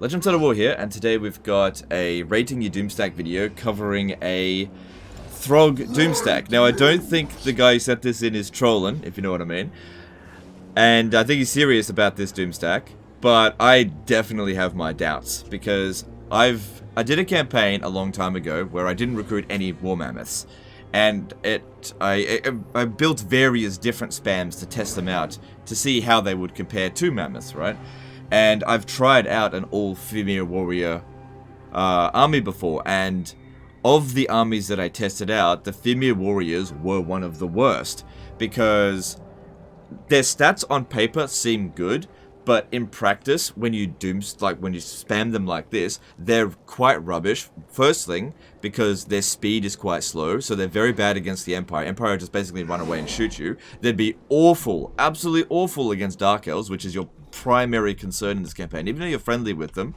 Legend of Total War here, and today we've got a Rating Your Doomstack video covering a Throg Doomstack. Now, I don't think the guy who set this in is trolling, if you know what I mean. And I think he's serious about this Doomstack, but I definitely have my doubts, because I did a campaign a long time ago where I didn't recruit any War Mammoths. And I built various different spams to test them out to see how they would compare to Mammoths, right? And I've tried out an all-Fimir warrior army before, and of the armies that I tested out, the Fimir warriors were one of the worst, because their stats on paper seem good, but in practice, when you spam them like this, they're quite rubbish. First thing, because their speed is quite slow, so they're very bad against the Empire. Empire just basically run away and shoot you. They'd be awful, absolutely awful against Dark Elves, which is your primary concern in this campaign. Even though you're friendly with them,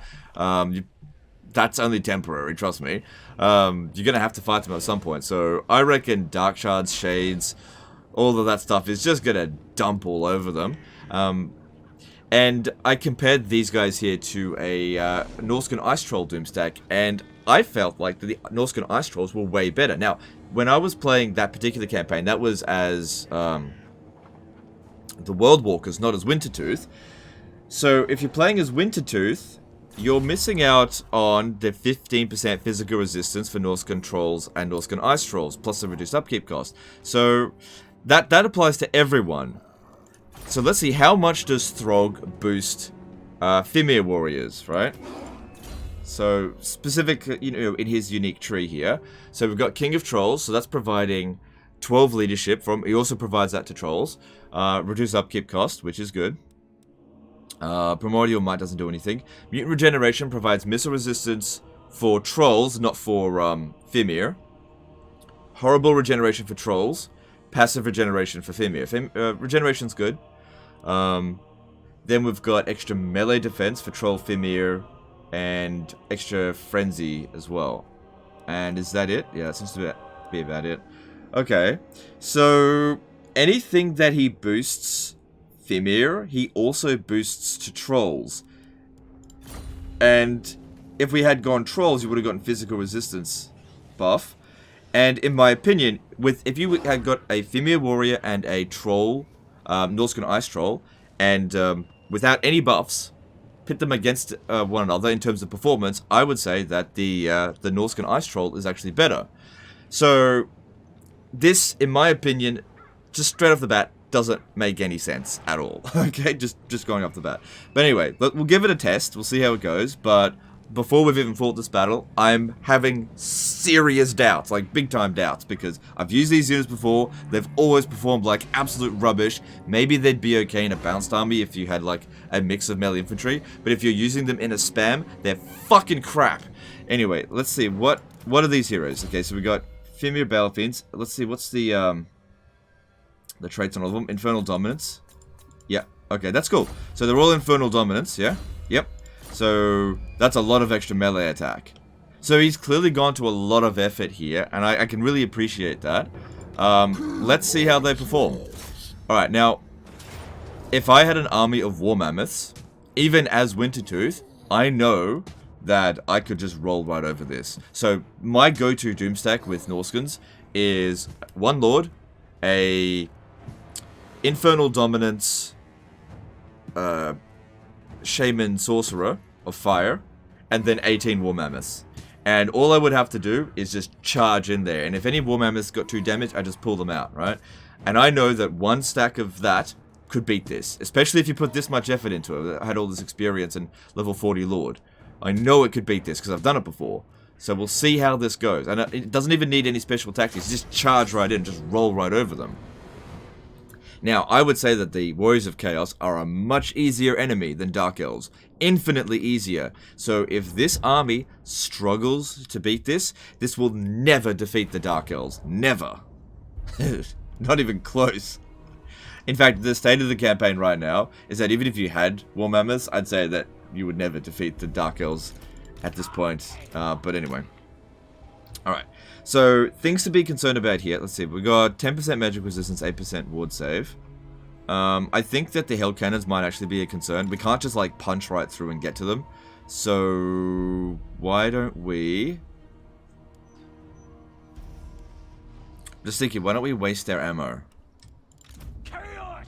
that's only temporary, trust me. You're gonna have to fight them at some point. So I reckon Dark Shards, Shades, all of that stuff is just gonna dump all over them. And I compared these guys here to a Norscan Ice Troll Doomstack, and I felt like the Norscan Ice Trolls were way better. Now, when I was playing that particular campaign, that was as the World Walkers, not as Wintertooth. So if you're playing as Wintertooth, you're missing out on the 15% physical resistance for Norscan Trolls and Norscan Ice Trolls, plus the reduced upkeep cost. So that applies to everyone. So let's see, how much does Throg boost Fimir warriors, right? So specific, in his unique tree here. So we've got King of Trolls, so that's providing 12 leadership from. He also provides that to Trolls. Reduced upkeep cost, which is good. Primordial Might doesn't do anything. Mutant Regeneration provides missile resistance for Trolls, not for Fimir. Horrible Regeneration for Trolls. Passive Regeneration for Fimir. Regeneration's good. Then we've got extra melee defense for Troll Fimir, and extra Frenzy as well. And is that it? Yeah, that seems to be about it. Okay, so anything that he boosts Fimir, he also boosts to Trolls. And if we had gone Trolls, you would have gotten physical resistance buff. And in my opinion, if you had got a Fimir warrior and a Troll, Norscan Ice Troll, and without any buffs, pit them against one another in terms of performance, I would say that the Norscan Ice Troll is actually better. So this, in my opinion, just straight off the bat, doesn't make any sense at all. Okay, just going off the bat. But anyway, we'll give it a test. We'll see how it goes. But before we've even fought this battle, I'm having serious doubts, like big time doubts, because I've used these units before. They've always performed like absolute rubbish. Maybe they'd be okay in a bounced army if you had like a mix of melee infantry, but if you're using them in a spam, they're fucking crap. Anyway, let's see, what are these heroes? Okay, so we got Fimir Balefiends. Let's see, what's the traits on all of them? Infernal Dominance. Yeah, okay, that's cool. So they're all Infernal Dominance, yeah? Yep. So that's a lot of extra melee attack. So he's clearly gone to a lot of effort here, and I can really appreciate that. Let's see how they perform. Alright, now, if I had an army of War Mammoths, even as Wintertooth, I know that I could just roll right over this. So my go-to Doomstack with Norscans is one Lord, a Infernal Dominance Shaman Sorcerer of Fire, and then 18 War Mammoths. And all I would have to do is just charge in there. And if any War Mammoths got 2 damage, I just pull them out, right? And I know that one stack of that could beat this. Especially if you put this much effort into it. I had all this experience and level 40 Lord. I know it could beat this because I've done it before. So we'll see how this goes. And it doesn't even need any special tactics. Just charge right in, just roll right over them. Now, I would say that the Warriors of Chaos are a much easier enemy than Dark Elves. Infinitely easier. So if this army struggles to beat this, this will never defeat the Dark Elves. Never. Not even close. In fact, the state of the campaign right now is that even if you had War Mammoths, I'd say that you would never defeat the Dark Elves at this point. But anyway. Alright. So, things to be concerned about here. Let's see. We got 10% magic resistance, 8% ward save. I think that the Hell Cannons might actually be a concern. We can't just like punch right through and get to them. So why don't we... Just thinking, why don't we waste their ammo?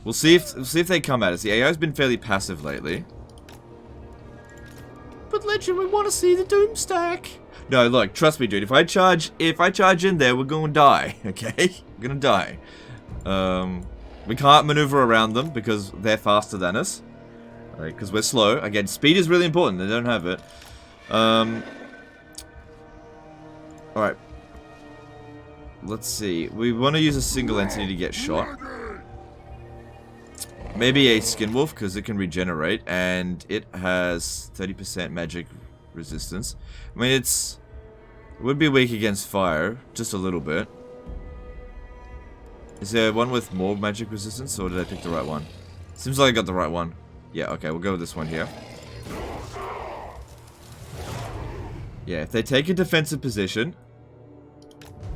We'll see if they come at us. The AI's been fairly passive lately. But Legend, we want to see the Doomstack. No, look, trust me, dude. If I charge in there, we're gonna die. Okay, we're gonna die. We can't maneuver around them because they're faster than us. Because we're slow. Again, speed is really important. They don't have it. Alright. Let's see. We want to use a single entity to get shot. Maybe a Skin Wolf, because it can regenerate. And it has 30% magic resistance. I mean, it would be weak against fire. Just a little bit. Is there one with more magic resistance, or did I pick the right one? Seems like I got the right one. Yeah, okay, we'll go with this one here. Yeah, if they take a defensive position...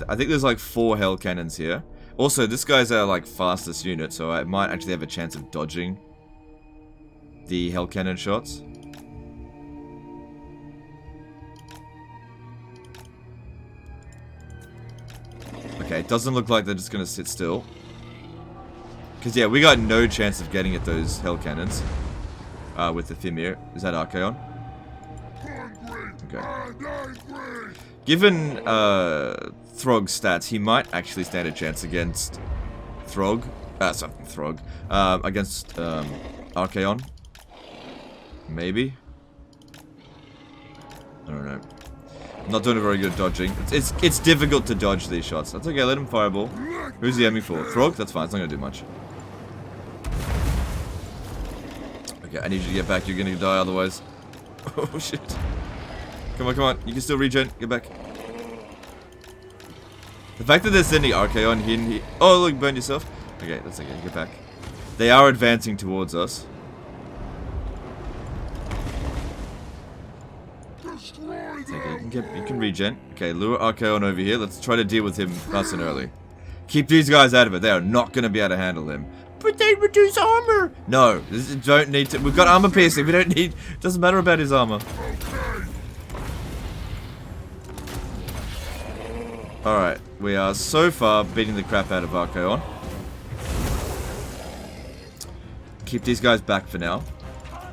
I think there's like 4 hell cannons here. Also, this guy's our like fastest unit, so I might actually have a chance of dodging the hell cannon shots. Okay, it doesn't look like they're just gonna sit still. Because, yeah, we got no chance of getting at those hell cannons. With the Fimir. Is that Archaon? Okay. Given Throg's stats, he might actually stand a chance against Throg. Against Archaon. Maybe. I don't know. I'm not doing a very good dodging. It's difficult to dodge these shots. That's okay, let him fireball. Who's he aiming for? Throg? That's fine, it's not gonna do much. Okay, I need you to get back, you're gonna die otherwise. Oh shit. Come on, come on, you can still regen, get back. The fact that they're sending Archaon here, oh look, burn yourself. Okay, that's okay, get back. They are advancing towards us. Okay, you can regen. Okay, lure Archaon over here. Let's try to deal with him nice and early. Keep these guys out of it. They are not going to be able to handle him. But they reduce armor. No, don't need to. We've got armor piercing. We don't need. Doesn't matter about his armor. All right, we are so far beating the crap out of Archaon. Keep these guys back for now.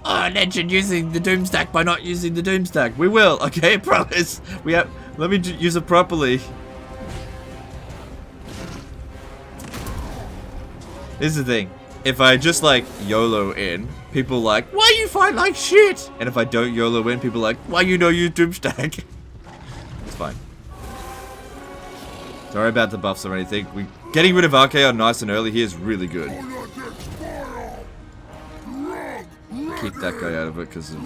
Oh, Legend using the Doomstack by not using the Doomstack. We will, okay, promise. We have. Let me use it properly. Here's the thing. If I just like YOLO in, people like, why you fight like shit? And if I don't YOLO in, people like, why you don't use Doomstack? It's fine. Sorry about the buffs or anything. Getting rid of Archaon nice and early here is really good. Keep that guy out of it because of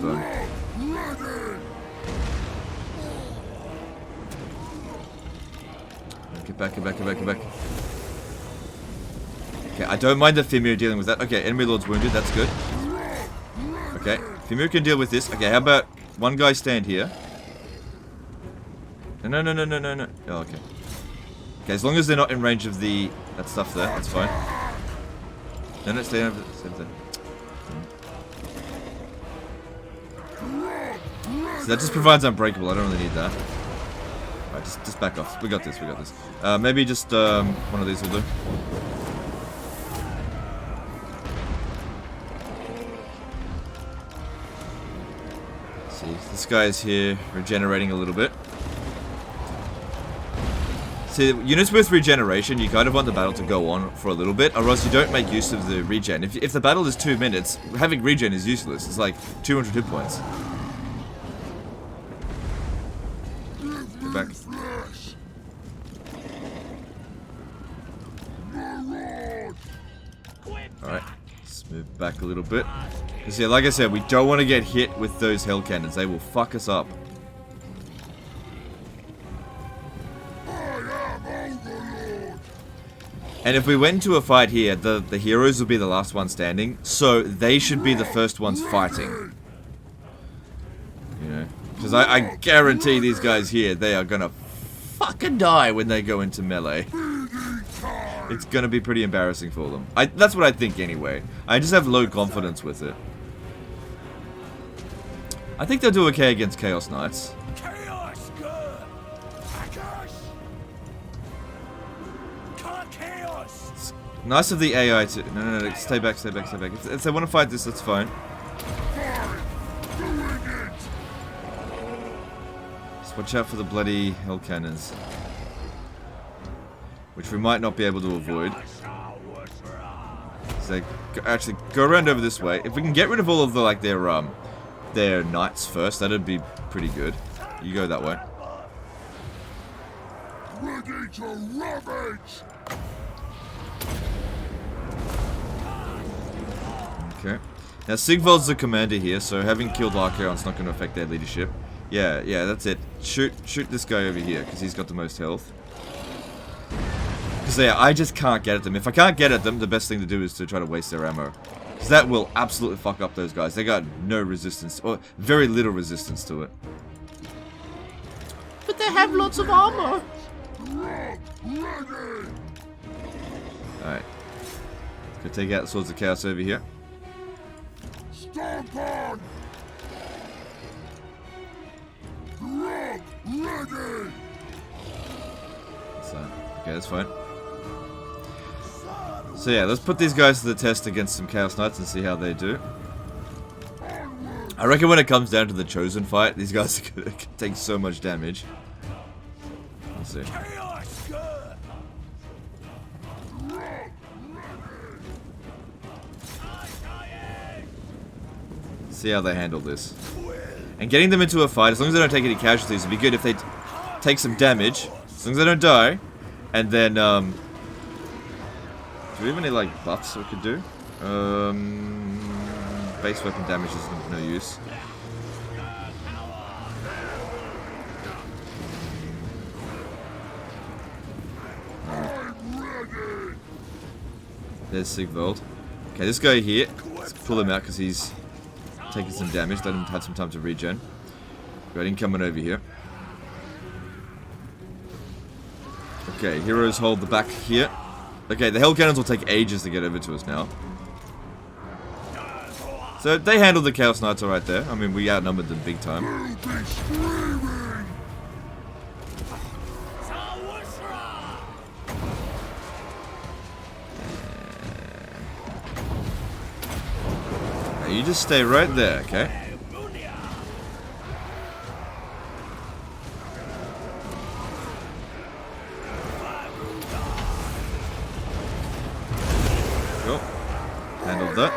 get back, get back, get back, get back. Okay, I don't mind the Fimir dealing with that. Okay, enemy lord's wounded, that's good. Okay, Fimir can deal with this. Okay, how about one guy stand here? No, no, no, no, no, no. Oh, okay. Okay, as long as they're not in range of that stuff there, that's fine. No, no, stay over there. So that just provides unbreakable. I don't really need that. Alright, just back off. We got this, we got this. Maybe just one of these will do. Let's see, this guy is here regenerating a little bit. See, units with regeneration, you kind of want the battle to go on for a little bit, or else you don't make use of the regen. If the battle is 2 minutes, having regen is useless. It's like 200 hit points. Back. Alright, let's move back a little bit. Because yeah, like I said, we don't want to get hit with those hell cannons. They will fuck us up. And if we went into a fight here, the heroes will be the last ones standing, so they should be the first ones fighting. You know? Because I guarantee these guys here, they are gonna fucking die when they go into melee. It's gonna be pretty embarrassing for them. That's what I think anyway. I just have low confidence with it. I think they'll do okay against Chaos Knights. Chaos good. Chaos. Chaos. It's nice of the AI to... No, stay back, stay back, stay back. If they want to fight this, that's fine. Just watch out for the bloody hell cannons. Which we might not be able to avoid. So actually, go around over this way. If we can get rid of all of the, like, their knights first, that'd be pretty good. You go that way. Ready to ravage. Okay. Now, Sigvald's the commander here, so having killed Archaon's not going to affect their leadership. Yeah, that's it. Shoot this guy over here, because he's got the most health. Because, yeah, I just can't get at them. If I can't get at them, the best thing to do is to try to waste their ammo. Because that will absolutely fuck up those guys. They got no resistance, or very little resistance to it. But they have lots of armor. Alright. Let's go take out the Swords of Chaos over here. Stomp on. Ready. So, okay, that's fine. So yeah, let's put these guys to the test against some Chaos Knights and see how they do. I reckon when it comes down to the Chosen fight, these guys are going to take so much damage. Let's see. See how they handle this. And getting them into a fight, as long as they don't take any casualties, it'd be good if they take some damage, as long as they don't die, and then, do we have any, like, buffs we could do? Base weapon damage is no use. There's Sigvald. Okay, this guy here, let's pull him out because he's taking some damage. Let him have some time to regen. Got him coming over here. Okay, heroes hold the back here. Okay, the Hell Cannons will take ages to get over to us now. So they handled the Chaos Knights alright there. I mean, we outnumbered them big time. You just stay right there, okay? Cool. Handled that.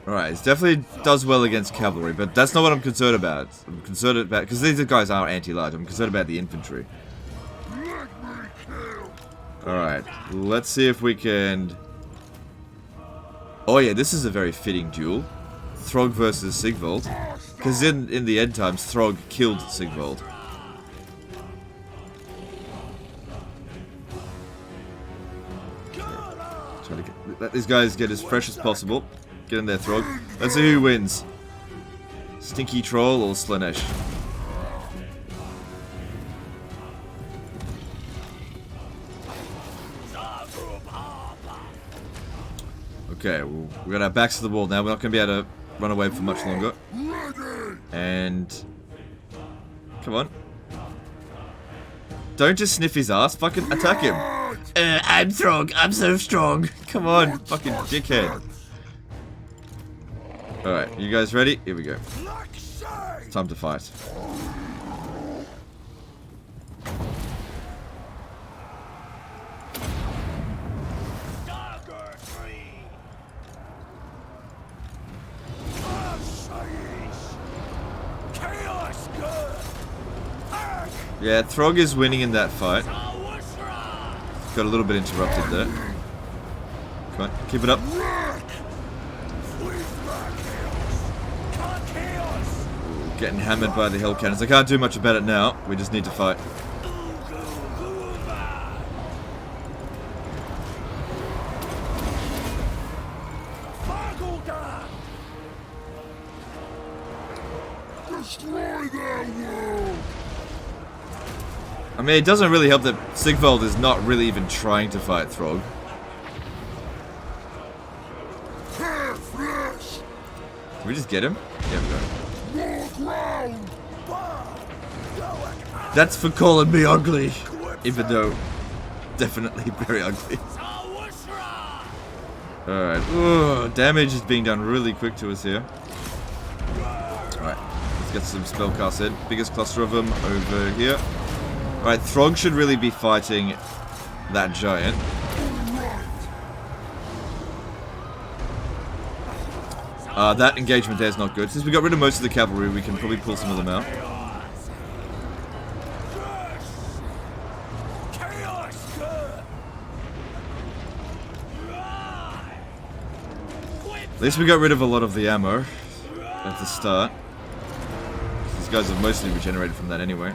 Alright, it definitely does well against cavalry, but that's not what I'm concerned about. I'm concerned about, because these guys are anti-large, I'm concerned about the infantry. Alright, let's see if we can... Oh yeah, this is a very fitting duel. Throg versus Sigvald. Because in the end times, Throg killed Sigvald. Try to let these guys get as fresh as possible. Get in there, Throg. Let's see who wins. Stinky Troll or Slaanesh. Okay, we got our backs to the wall now. We're not going to be able to run away for much longer. And... Come on. Don't just sniff his ass. Fucking attack him. I'm Throg. I'm so strong. Come on, fucking dickhead. Alright, you guys ready? Here we go. It's time to fight. Yeah, Throg is winning in that fight. Got a little bit interrupted there. Come on, keep it up. Ooh, getting hammered by the Hell Cannons. I can't do much about it now. We just need to fight. Destroy their world. I mean, it doesn't really help that Sigvald is not really even trying to fight Throg. Can we just get him? Yeah, we go. More ground! That's for calling me ugly. Even though, definitely very ugly. Alright. Damage is being done really quick to us here. Alright. Let's get some spellcasts in. Biggest cluster of them over here. Alright, Throg should really be fighting that giant. That engagement there is not good. Since we got rid of most of the cavalry, we can probably pull some of them out. At least we got rid of a lot of the ammo at the start. These guys are mostly regenerated from that anyway.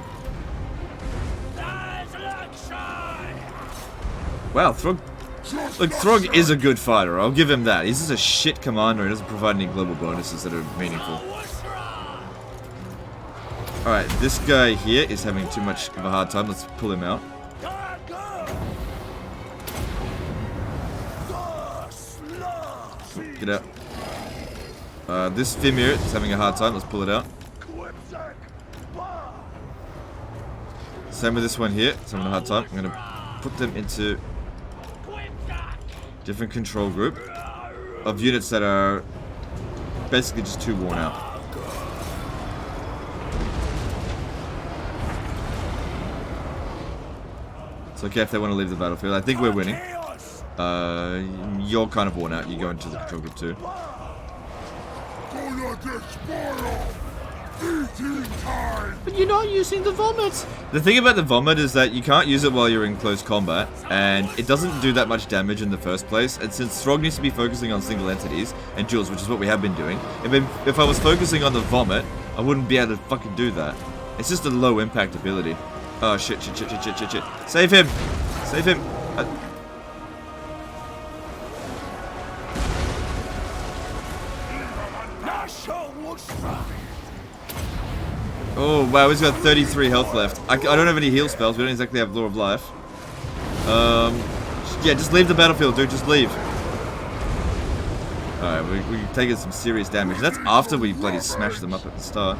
Wow, Throg. Look, Throg is a good fighter. I'll give him that. He's just a shit commander. He doesn't provide any global bonuses that are meaningful. Alright, this guy here is having too much of a hard time. Let's pull him out. Get out. This Fimir is having a hard time. Let's pull it out. Same with this one here. It's having a hard time. I'm going to put them into different control group of units that are basically just too worn out. It's okay if they want to leave the battlefield. I think we're winning. You're kind of worn out. You go into the control group too. But you're not using the vomit! The thing about the vomit is that you can't use it while you're in close combat, and it doesn't do that much damage in the first place, and since Throg needs to be focusing on single entities, and duels, which is what we have been doing, if I was focusing on the vomit, I wouldn't be able to fucking do that. It's just a low impact ability. Oh shit. Save him! Save him! Oh wow, he's got 33 health left. I don't have any heal spells. We don't exactly have Law of Life. Yeah, just leave the battlefield, dude. Just leave. Alright, we're taking some serious damage. That's after we bloody smashed them up at the start.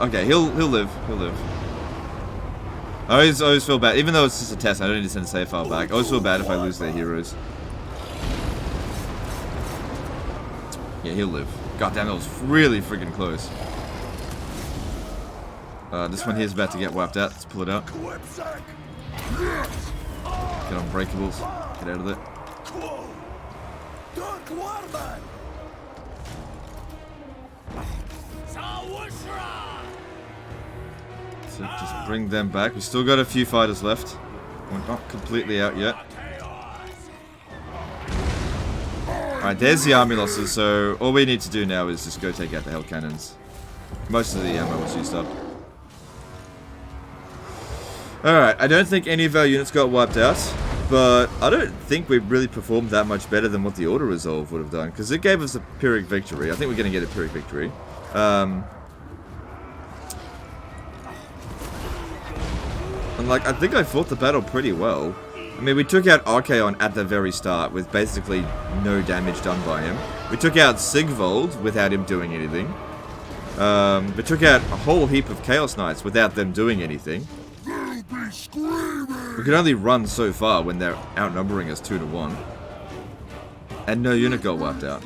Okay, he'll live. He'll live. I always feel bad. Even though it's just a test, I don't need to send a save file back. I always feel bad if I lose their heroes. Yeah, he'll live. God damn, that was really freaking close. This one here is about to get wiped out. Let's pull it out. Get unbreakables. Get out of there. So just bring them back. We still got a few fighters left. We're not completely out yet. Alright, there's the army losses, so all we need to do now is just go take out the hell cannons. Most of the ammo was used up. Alright, I don't think any of our units got wiped out, but I don't think we really performed that much better than what the Auto Resolve would have done, because it gave us a Pyrrhic victory. I think we're going to get a Pyrrhic victory. And like, I think I fought the battle pretty well. I mean, we took out Archaon at the very start with basically no damage done by him. We took out Sigvold without him doing anything. We took out a whole heap of Chaos Knights without them doing anything. We can only run so far when they're outnumbering us 2-1. And no unit got wiped out.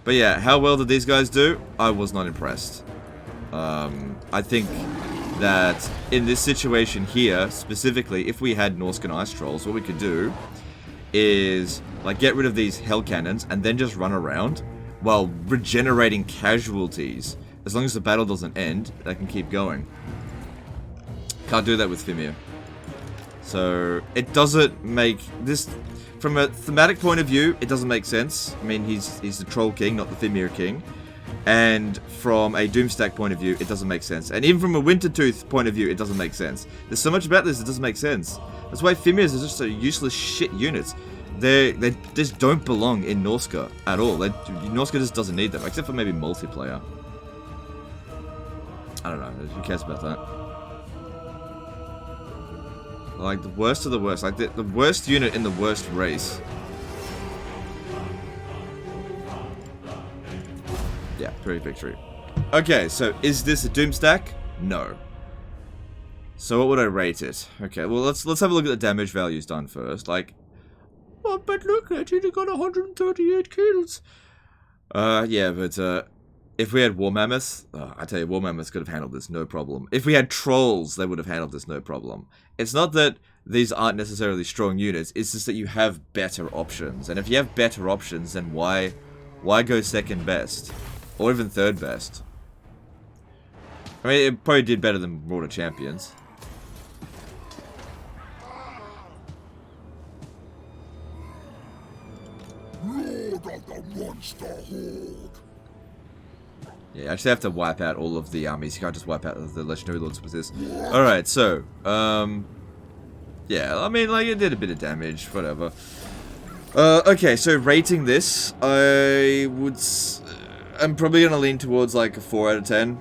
But yeah, how well did these guys do? I was not impressed. I think that in this situation here, specifically, if we had Norscan Ice Trolls, what we could do is like get rid of these Hell Cannons and then just run around while regenerating casualties. As long as the battle doesn't end, they can keep going. Can't do that with Fimir. So it doesn't make this, from a thematic point of view, it doesn't make sense. I mean, he's the Troll King, not the Fimir King. And from a Doomstack point of view, it doesn't make sense. And even from a Wintertooth point of view, it doesn't make sense. There's so much about this that doesn't make sense. That's why Fimirs are just so useless shit units. They just don't belong in Norsca at all. Norsca just doesn't need them, except for maybe multiplayer. I don't know, who cares about that? Like, the worst of the worst. Like, the worst unit in the worst race. Yeah, pretty victory. Okay, so is this a Doomstack? No. So what would I rate it? Okay, well let's have a look at the damage values done first. Like, oh, but look at it, it got 138 kills. Yeah, but if we had War Mammoth, I tell you, War Mammoth could have handled this no problem. If we had Trolls, they would have handled this no problem. It's not that these aren't necessarily strong units, it's just that you have better options. And if you have better options, then why go second best? Or even third best? I mean, it probably did better than Mortar Champions. Lord of the Monster Horde. Yeah, you actually have to wipe out all of the armies. You can't just wipe out the Legendary Lords with this. Alright, so, yeah, I mean, like, it did a bit of damage, whatever. Okay, so rating this, I'm probably gonna lean towards, like, a 4 out of 10.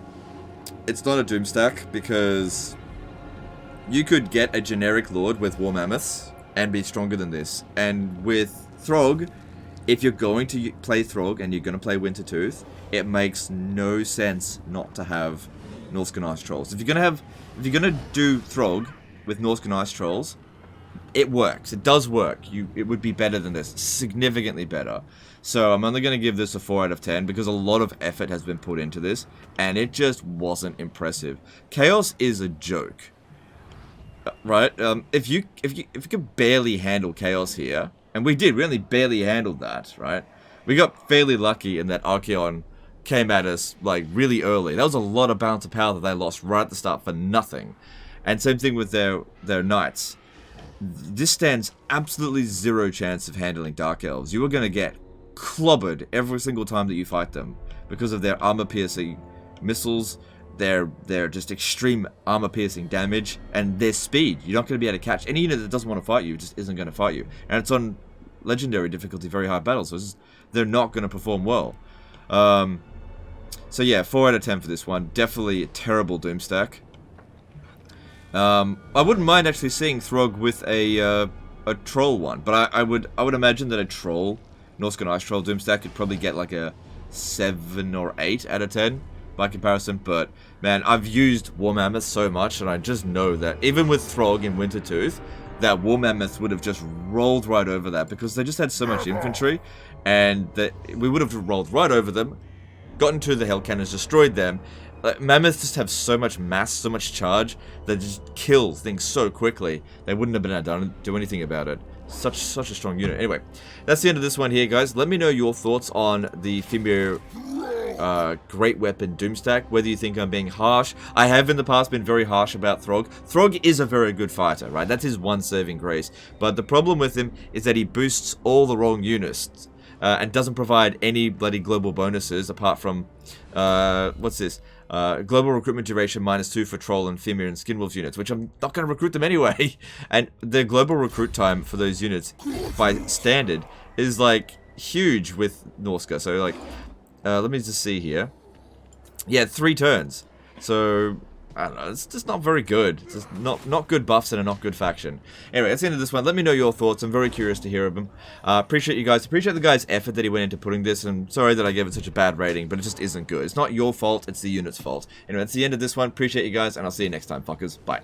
It's not a Doomstack, because you could get a generic Lord with War Mammoths and be stronger than this. And with Throg, if you're going to play Throg and you're going to play Wintertooth, it makes no sense not to have Norscan Ice Trolls. If you're going to do Throg with Norscan Ice Trolls, it works. It does work. It would be better than this. Significantly better. So I'm only going to give this a 4 out of 10 because a lot of effort has been put into this, and it just wasn't impressive. Chaos is a joke. Right? If you could barely handle Chaos here, and we only barely handled that, right? We got fairly lucky in that Archaon came at us, like, really early. That was a lot of balance of power that they lost right at the start for nothing. And same thing with their Knights. This stands absolutely zero chance of handling Dark Elves. You are going to get clobbered every single time that you fight them because of their armor-piercing missiles, their just extreme armor-piercing damage, and their speed. You're not going to be able to catch any unit that doesn't want to fight you. Just isn't going to fight you, and it's on legendary difficulty, very high battles, so they're not going to perform well. So yeah, 4 out of 10 for this one. Definitely a terrible Doomstack. I wouldn't mind actually seeing Throg with a troll one, but I would imagine that a troll, Norscan Ice Troll Doomstack, could probably get like a 7 or 8 out of 10 by comparison. But man, I've used War Mammoth so much, and I just know that even with Throg in Wintertooth, that War Mammoth would have just rolled right over that because they just had so much infantry, and that we would have rolled right over them, gotten to the Hell Cannons, destroyed them. Mammoths just have so much mass, so much charge, that just kills things so quickly. They wouldn't have been able to do anything about it. Such a strong unit. Anyway, that's the end of this one here, guys. Let me know your thoughts on the Fimir Great Weapon Doomstack, whether you think I'm being harsh. I have in the past been very harsh about Throg. Throg is a very good fighter, right? That's his one saving grace. But the problem with him is that he boosts all the wrong units. And doesn't provide any bloody global bonuses apart from, what's this? Global recruitment duration -2 for Troll and Fimir and Skinwolves units, which I'm not going to recruit them anyway. And the global recruit time for those units, by standard, is like huge with Norsca. So like, let me just see here. Yeah, 3 turns. So I don't know, it's just not very good. It's just not good buffs and a not good faction. Anyway, that's the end of this one. Let me know your thoughts. I'm very curious to hear of them. Appreciate you guys. Appreciate the guy's effort that he went into putting this, and sorry that I gave it such a bad rating, but it just isn't good. It's not your fault, it's the unit's fault. Anyway, that's the end of this one. Appreciate you guys, and I'll see you next time, fuckers. Bye.